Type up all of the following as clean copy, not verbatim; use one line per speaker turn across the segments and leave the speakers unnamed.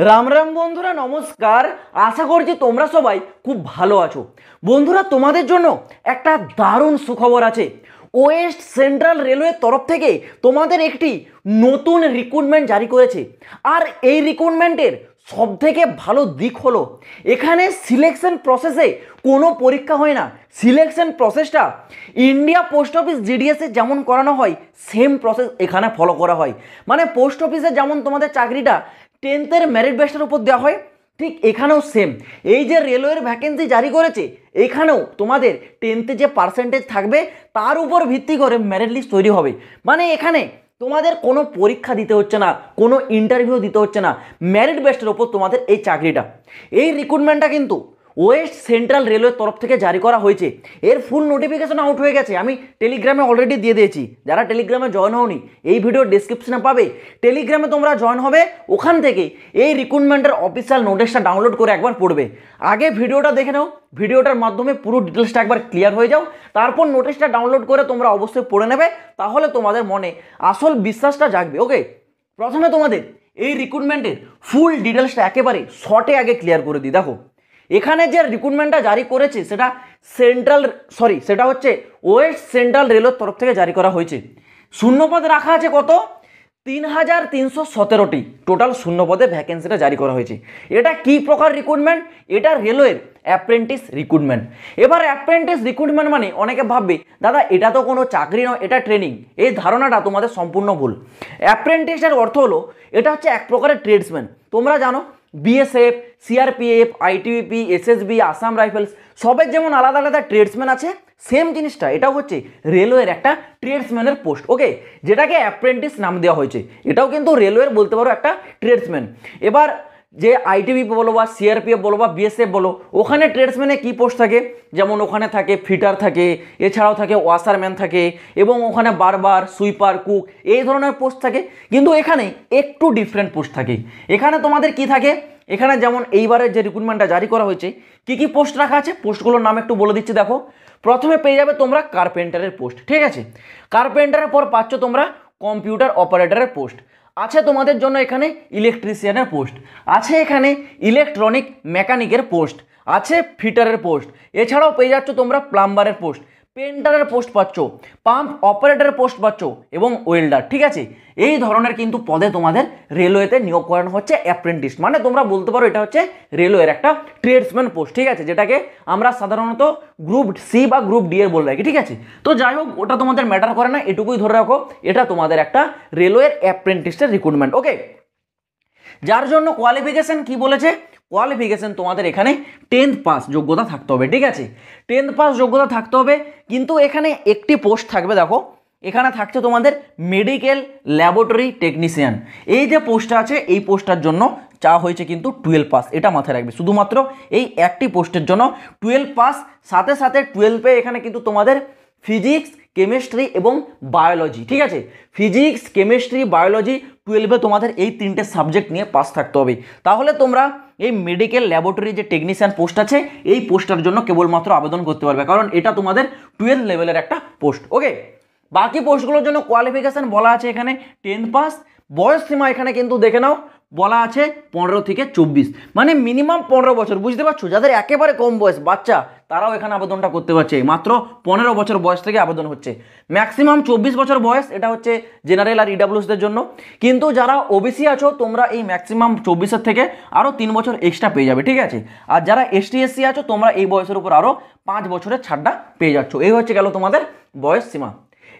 রাম রাম বন্ধুরা, নমস্কার। আশা করছি তোমরা সবাই খুব ভালো আছো। বন্ধুরা, তোমাদের জন্য একটা দারুণ সুখবর আছে। ওয়েস্ট সেন্ট্রাল রেলওয়ের তরফ থেকে তোমাদের একটি নতুন রিক্রুটমেন্ট জারি করেছে। আর এই রিক্রুটমেন্টের সবথেকে ভালো দিক হলো এখানে সিলেকশন প্রসেসে কোনো পরীক্ষা হয় না। সিলেকশন প্রসেসটা ইন্ডিয়া পোস্ট অফিস জিডিএসে যেমন করানো হয় সেম প্রসেস এখানে ফলো করা হয়। মানে পোস্ট অফিসে যেমন তোমাদের চাকরিটা 10th মেরিট বেস্টের উপর দেওয়া হয়, ঠিক এখানেও সেম। এই যে রেলওয়ের ভ্যাকেন্সি জারি করেছে, এখানেও তোমাদের 10th যে পার্সেন্টেজ থাকবে তার উপর ভিত্তি করে মেরিট লিস্ট তৈরি হবে। মানে এখানে তোমাদের কোনো পরীক্ষা দিতে হচ্ছে না, কোনো ইন্টারভিউ দিতে হচ্ছে না, মেরিট বেস্টের ওপর তোমাদের এই চাকরিটা। এই রিক্রুটমেন্টটা কিন্তু ওয়েস্ট সেন্ট্রাল রেলওয়ের তরফ থেকে জারি করা হয়েছে। এর ফুল নোটিফিকেশন আউট হয়ে গেছে, আমি টেলিগ্রামে অলরেডি দিয়ে দিয়েছি। যারা টেলিগ্রামে জয়েন হওনি, এই ভিডিওর ডেসক্রিপশনে পাবে, টেলিগ্রামে তোমরা জয়েন হবে, ওখান থেকে এই রিক্রুটমেন্টের অফিসিয়াল নোটিশটা ডাউনলোড করে একবার পড়বে। আগে ভিডিওটা দেখে নাও, ভিডিওটার মাধ্যমে পুরো ডিটেলসটা একবার ক্লিয়ার হয়ে যাও, তারপর নোটিশটা ডাউনলোড করে তোমরা অবশ্যই পড়ে নেবে, তাহলে তোমাদের মনে আসল বিশ্বাসটা জাগবে। ওকে, প্রথমে তোমাদের এই রিক্রুটমেন্টের ফুল ডিটেলসটা একেবারে শর্টে আগে ক্লিয়ার করে দিই। দেখো, এখানে যে রিক্রুটমেন্টটা জারি করেছে সেটা হচ্ছে ওয়েস্ট সেন্ট্রাল রেলওয়ের তরফ থেকে জারি করা হয়েছে। শূন্যপদ রাখা আছে কত? 3317টি টোটাল শূন্যপদে ভ্যাকেন্সিটা জারি করা হয়েছে। এটা কি প্রকার রিক্রুটমেন্ট? এটা রেলওয়ের অ্যাপ্রেন্টিস রিক্রুটমেন্ট। এবার অ্যাপ্রেন্টিস রিক্রুটমেন্ট মানে অনেকে ভাববে দাদা এটা তো কোনো চাকরি নয়, এটা ট্রেনিং। এই ধারণাটা তোমাদের সম্পূর্ণ ভুল। অ্যাপ্রেন্টিসের অর্থ হলো এটা হচ্ছে এক প্রকারের ট্রেডসম্যান। তোমরা জানো BSF, CRPF, ITBP, SSB, Assam rifles সবের যেমন আলাদা আলাদা ট্রেডসম্যান আছে, সেম জিনিসটা এটাও হচ্ছে রেলওয়ের একটা ট্রেডসম্যানের পোস্ট। ওকে, যেটাকে অ্যাপ্রেন্টিস নাম দেওয়া হয়েছে, এটাও কিন্তু রেলওয়ের বলতে পারো একটা ট্রেডসম্যান। এবার যে আইটিবিপি বলো বা সিআরপিএফ বলো বা বিএসএফ বলো, ওখানে ট্রেডসম্যানে কি পোস্ট থাকে? যেমন ওখানে থাকে ফিটার থাকে, এছাড়াও থাকে ওয়াশারম্যান থাকে, এবং ওখানে বারবার, সুইপার, কুক এই ধরনের পোস্ট থাকে। কিন্তু এখানে একটু ডিফারেন্ট পোস্ট থাকে। এখানে তোমাদের কি থাকে? এখানে যেমন এইবারের যে রিক্রুটমেন্টটা জারি করা হয়েছে, কি কি পোস্ট রাখা আছে পোস্টগুলোর নাম একটু বলে দিচ্ছি। দেখো, প্রথমে পেয়ে যাবে তোমরা কার্পেন্টারের পোস্ট, ঠিক আছে। কার্পেন্টারের পর পাচ্ছ তোমরা কম্পিউটার অপারেটরের পোস্ট আছে। তোমাদের জন্য এখানে ইলেকট্রিশিয়ানের পোস্ট আছে, এখানে ইলেকট্রনিক মেকানিকের পোস্ট আছে, ফিটারের পোস্ট। এছাড়াও পেয়ে যাচ্ছ তোমরা প্লাম্বারের পোস্ট, পেন্টারের পোস্ট পাচ্ছ, পাম্প অপারেটরের পোস্ট পাচ্ছ, এবং ওয়েল্ডার। ঠিক আছে, এই ধরনের কিন্তু পদে তোমাদের রেলওয়েতে নিয়োগ করানো হচ্ছে অ্যাপ্রেন্টিস। মানে তোমরা বলতে পারো এটা হচ্ছে রেলওয়ের একটা ট্রেডসম্যান পোস্ট, ঠিক আছে, যেটাকে আমরা সাধারণত গ্রুপ সি বা গ্রুপ ডি এর বলে রাখি। ঠিক আছে, তো যাই হোক, ওটা তোমাদের ম্যাটার করে না, এটুকুই ধরে রাখো, এটা তোমাদের একটা রেলওয়ের অ্যাপ্রেন্টিসের রিক্রুটমেন্ট। ওকে, যার জন্য কোয়ালিফিকেশন কি বলেছে? কোয়ালিফিকেশন তোমাদের এখানে 10th পাস যোগ্যতা থাকতে হবে। ঠিক আছে, 10th পাস যোগ্যতা থাকতে হবে। কিন্তু এখানে একটি পোস্ট থাকবে, দেখো এখানে থাকছে তোমাদের মেডিকেল ল্যাবরেটরি টেকনিশিয়ান। এই যে পোস্টটা আছে, এই পোস্টটার জন্য চাওয়া হয়েছে কিন্তু 12 পাস। এটা মাথায় রাখবে, শুধুমাত্র এই একটি পোস্টের জন্য 12 পাস। সাথে সাথে 12-এ এখানে কিন্তু তোমাদের ফিজিক্স, কেমিস্ট্রি এবং বায়োলজি, ঠিক আছে, ফিজিক্স, কেমিস্ট্রি, বায়োলজি 12-এ তোমাদের এই তিনটে সাবজেক্ট নিয়ে পাস থাকতে হবে। তাহলে তোমরা এই মেডিকেল ল্যাবরেটরি যে টেকনিশিয়ান পোস্ট আছে, এই পোস্টটার জন্য কেবলমাত্র আবেদন করতে পারবে, কারণ এটা তোমাদের 12 লেভেলের একটা পোস্ট। ওকে, বাকি পোস্টগুলোর জন্য কোয়ালিফিকেশান বলা আছে এখানে 10th পাস। বয়স সীমা এখানে কিন্তু দেখে নাও, বলা আছে 15 থেকে 24, মানে মিনিমাম 15 বছর। বুঝতে পারছো, যাদের একেবারে কম বয়স বাচ্চা তারাও এখানে আবেদনটা করতে পারছে। মাত্র 15 বছর বয়স থেকে আবেদন হচ্ছে। ম্যাক্সিমাম 24 বছর বয়স, এটা হচ্ছে জেনারেল আর ইডাব্লিউএসদের জন্য। কিন্তু যারা ওবিসি আছো, তোমরা এই ম্যাক্সিমাম 24-এর থেকে আরও 3 বছর এক্সট্রা পেয়ে যাবে। ঠিক আছে, আর যারা এসটি এসসি আছো, তোমরা এই বয়সের উপর আরও 5 বছরের ছাড়টা পেয়ে যাচ্ছ। এই হচ্ছে গেল তোমাদের বয়স সীমা।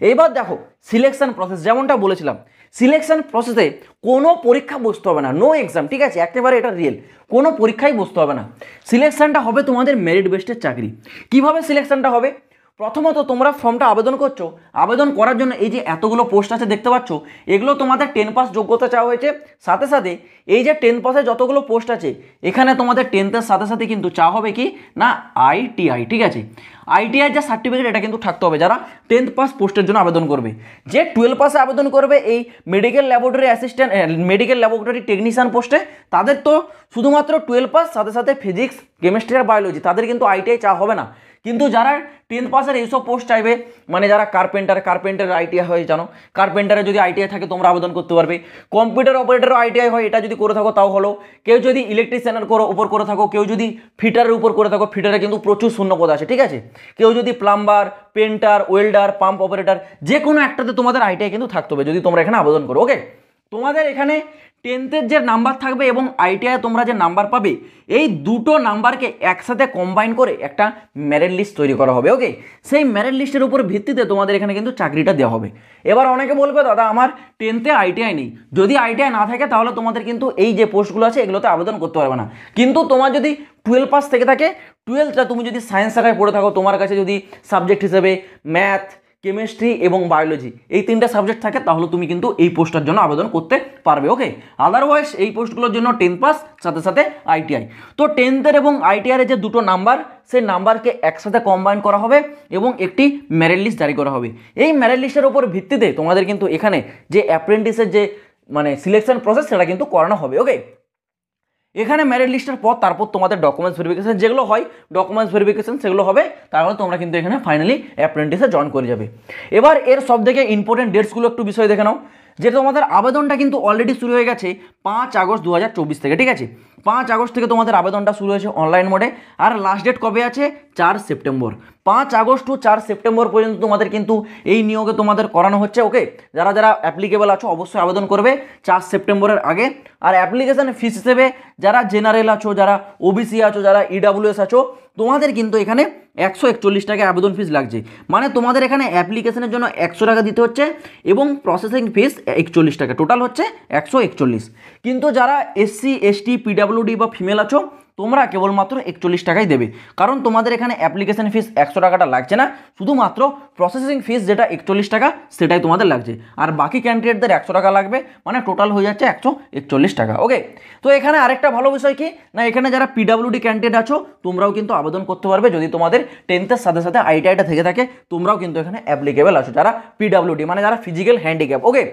এইবার দেখো সিলেকশন প্রসেস, যেমনটা বলেছিলাম, সিলেকশন প্রসেসে কোনো পরীক্ষা বসতে হবে না, নো এক্সাম। ঠিক আছে, একেবারে এটা রিয়েল, কোনো পরীক্ষাই বসতে হবে না। সিলেকশনটা হবে তোমাদের মেরিট বেস্টের চাকরি। কিভাবে সিলেকশনটা হবে? প্রথমত তোমরা ফর্মটা আবেদন করছো, আবেদন করার জন্য এই যে এতগুলো পোস্ট আছে দেখতে পাচ্ছ, এগুলো তোমাদের 10 পাস যোগ্যতা চাওয়া হয়েছে। সাথে সাথে এই যে 10 পাসে যতগুলো পোস্ট আছে, এখানে তোমাদের 10th-এর সাথে সাথে কিন্তু চাওয়া হবে কি না আইটিআই। ঠিক আছে, আইটিআই যে সার্টিফিকেট, এটা কিন্তু থাকতে হবে যারা 10th পাস পোস্টের জন্য আবেদন করবে। যে 12 পাসে আবেদন করবে এই medical laboratory assistant, medical laboratory technician পোস্টে, তাদের তো শুধুমাত্র 12 পাস, সাথে সাথে ফিজিক্স, কেমিস্ট্রি আর বায়োলজি, তাদের কিন্তু আইটিআই চাওয়া হবে না। কিন্তু যারা 10th পাসের এইসব পোস্ট চাইবে, মানে যারা কার্পেন্টার আইটিআই হয়, জানো কার্পেন্টারে যদি আইটিআই থাকে তোমরা আবেদন করতে পারবে। কম্পিউটার অপারেটরও আইটিআই হয়, এটা যদি করে থাকো তাও হলো। কেউ যদি ইলেকট্রিশিয়ানের উপর করে থাকো, কেউ যদি ফিটারের উপর করে থাকো, ফিটারে কিন্তু প্রচুর শূন্যপদ আছে, ঠিক আছে। কেউ যদি plumber, painter, welder, pump operator, যে কোনো একটাতে তোমাদের আইটিআই কিন্তু থাকতে হবে যদি তোমরা এখানে আবেদন করো। ওকে, তোমাদের এখানে 10th যে নাম্বার থাকবে এবং আইটিআই তোমরা যে নাম্বার পাবে, এই দুটো নাম্বারকে একসাথে কম্বাইন করে একটা মেরিট লিস্ট তৈরি করা হবে। ওকে, সেই মেরিট লিস্টের উপর ভিত্তিতে তোমাদের এখানে কিন্তু চাকরিটা দেওয়া হবে। এবার অনেকে বলবে দাদা আমার 10th আইটিআই নেই, যদি আইটিআই না থাকে তাহলে তোমাদের কিন্তু এই যে পোস্টগুলো আছে এগুলোতে আবেদন করতে পারবে না। কিন্তু তোমার যদি 12 পাস থেকে থাকে, 12টা তুমি যদি সায়েন্স শাখায় পড়ে থাকো, তোমার কাছে যদি সাবজেক্ট হিসেবে ম্যাথ, কেমিস্ট্রি এবং বায়োলজি এই 3টা সাবজেক্ট থাকে, তাহলে তুমি কিন্তু এই পোস্টটার জন্য আবেদন করতে পারবে। ওকে, আদারওয়াইজ এই পোস্টগুলোর জন্য 10th পাস সাথে সাথে আইটিআই। তো 10th এবং আইটিআই যে দুটো নাম্বার, সেই নাম্বারকে একসাথে কম্বাইন করা হবে এবং একটি মেরিট লিস্ট জারি করা হবে। এই মেরিট লিস্টের উপর ভিত্তিতে তোমাদের কিন্তু এখানে যে অ্যাপ্রেন্টিসের যে মানে সিলেকশন প্রসেস সেটা কিন্তু করানো হবে। ওকে, এখানে মেরিট লিস্টের পর তারপর তোমাদের ডকুমেন্টস ভেরিফিকেশন যেগুলো হয়, ডকুমেন্টস ভেরিফিকেশন সেগুলো হবে, তাহলে তোমরা কিন্তু এখানে ফাইনালি অ্যাপ্রেন্টিসে জয়েন করে যাবে। এবার এর সব থেকে ইম্পর্টেন্ট ডেটসগুলো একটু বিষয় দেখে নাও। যেটা তোমাদের আবেদনটা কিন্তু অলরেডি শুরু হয়ে গেছে 5 আগস্ট 2024 থেকে, ঠিক আছে। 5 আগস্ট থেকে তোমাদের আবেদনটা শুরু হয়েছে অনলাইন মোডে, আর লাস্ট ডেট কবে আছে 4 সেপ্টেম্বর। 5 আগস্ট টু 4 সেপ্টেম্বর পর্যন্ত তোমাদের কিন্তু এই নিয়োগে তোমাদের করানো হচ্ছে। ওকে, যারা যারা অ্যাপ্লিকেবল আছো অবশ্যই আবেদন করবে 4 সেপ্টেম্বরের আগে। আর অ্যাপ্লিকেশন ফিস হিসেবে যারা জেনারেল আছো, যারা ওবিসি আছো, যারা ইডাব্লিউএস আছো, তোমাদের কিন্তু এখানে 141 টাকা আবেদন ফিস লাগছে। মানে তোমাদের এখানে অ্যাপ্লিকেশনের জন্য 100 টাকা দিতে হচ্ছে এবং প্রসেসিং ফিস 41 টাকা, টোটাল হচ্ছে 141। কিন্তু যারা এসসি, এসটি, পিডাব্লিউডি বা ফিমেল আছো, তোমরা কেবলমাত্র 41 টাকাই দেবে, কারণ তোমাদের এখানে অ্যাপ্লিকেশন ফিস 100 টাকাটা লাগছে না, শুধুমাত্র প্রসেসিং ফিস যেটা 41 টাকা সেটাই তোমাদের লাগছে। আর বাকি ক্যান্ডিডেটদের 100 টাকা লাগবে, মানে টোটাল হয়ে যাচ্ছে 141 টাকা। ওকে, তো এখানে আরেকটা ভালো বিষয় কি না, এখানে যারা পিডাব্লিউডি ক্যান্ডিডেট আছো তোমরাও কিন্তু আবেদন করতে পারবে। যদি তোমাদের 10th সাথে সাথে আইটিআইটা থেকে থাকে, তোমরাও কিন্তু এখানে অ্যাপ্লিকেবল আছো, যারা পিডাব্লিউডি মানে যারা ফিজিক্যাল হ্যান্ডিক্যাপ। ওকে,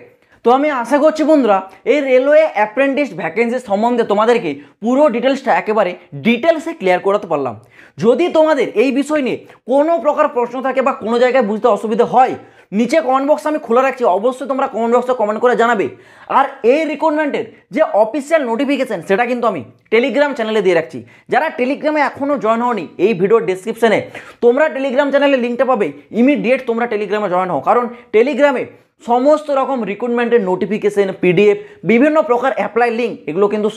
তো আমি আশা করছি বন্ধুরা এই রেলওয়ে অ্যাপ্রেন্টিস ভ্যাকেন্সি সম্বন্ধে তোমাদেরকে পুরো ডিটেলসটা একেবারে ডিটেলসে ক্লিয়ার করাতে পারলাম। যদি তোমাদের এই বিষয় নিয়ে কোনো প্রকার প্রশ্ন থাকে বা কোনো জায়গায় বুঝতে অসুবিধা হয়, নিচে কমেন্ট বক্স আমি খোলা রাখছি, অবশ্যই তোমরা কমেন্ট বক্সে কমেন্ট করে জানাবে। আর এই রিক্রুটমেন্টের যে অফিসিয়াল নোটিফিকেশন সেটা কিন্তু আমি টেলিগ্রাম চ্যানেলে দিয়ে রাখছি। যারা টেলিগ্রামে এখনও জয়েন হওনি, এই ভিডিওর ডেসক্রিপশনে তোমরা টেলিগ্রাম চ্যানেলের লিঙ্কটা পাবে, ইমিডিয়েট তোমরা টেলিগ্রামে জয়েন হও, কারণ টেলিগ্রামে সমস্ত রকম রিক্রুটমেন্টের নোটিফিকেশন, পিডিএফ, বিভিন্ন প্রকার অ্যাপ্লাই লিঙ্ক, এগুলো কিন্তু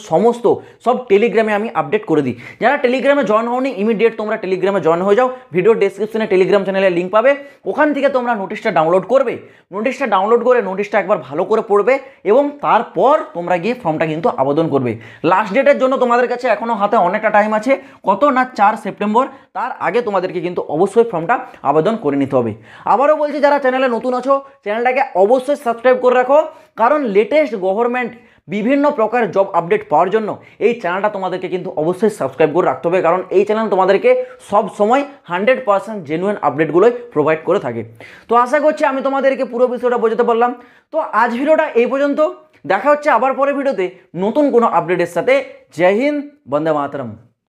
সব টেলিগ্রামে আমি আপডেট করে দিই। যারা টেলিগ্রামে জয়েন হওনি, ইমিডিয়েট তোমরা টেলিগ্রামে জয়েন হয়ে যাও। ভিডিও ডেসক্রিপশনে টেলিগ্রাম চ্যানেলের লিঙ্ক পাবে, ওখান থেকে তোমরা নোটিশটা ডাউনলোড করবে। নোটিশটা ডাউনলোড করে নোটিশটা একবার ভালো করে পড়বে এবং তারপর তোমরা গিয়ে ফর্মটা কিন্তু আবেদন করবে। লাস্ট ডেটের জন্য তোমাদের কাছে এখনও হাতে অনেকটা টাইম আছে, কত না 4 সেপ্টেম্বর, তার আগে তোমাদেরকে কিন্তু অবশ্যই ফর্মটা আবেদন করে নিতে হবে। আবারও বলছি, যারা চ্যানেলে নতুন আছো চ্যানেলটাকে অবশ্যই সাবস্ক্রাইব করে রাখো, কারণ লেটেস্ট গভর্নমেন্ট বিভিন্ন প্রকার জব আপডেট পাওয়ার জন্য এই চ্যানেলটা তোমাদেরকে কিন্তু অবশ্যই সাবস্ক্রাইব করে রাখতে হবে, কারণ এই চ্যানেল তোমাদেরকে সব সময় 100% জেনুইন আপডেটগুলোই প্রোভাইড করে থাকে। তো আশা করছি আমি তোমাদেরকে পুরো বিষয়টা বোঝাতে পারলাম। তো আজ ভিডিওটা এই পর্যন্ত, দেখা হচ্ছে আবার পরে ভিডিওতে নতুন কোনো আপডেটের সাথে। জয় হিন্দ, বন্দে মাতরম।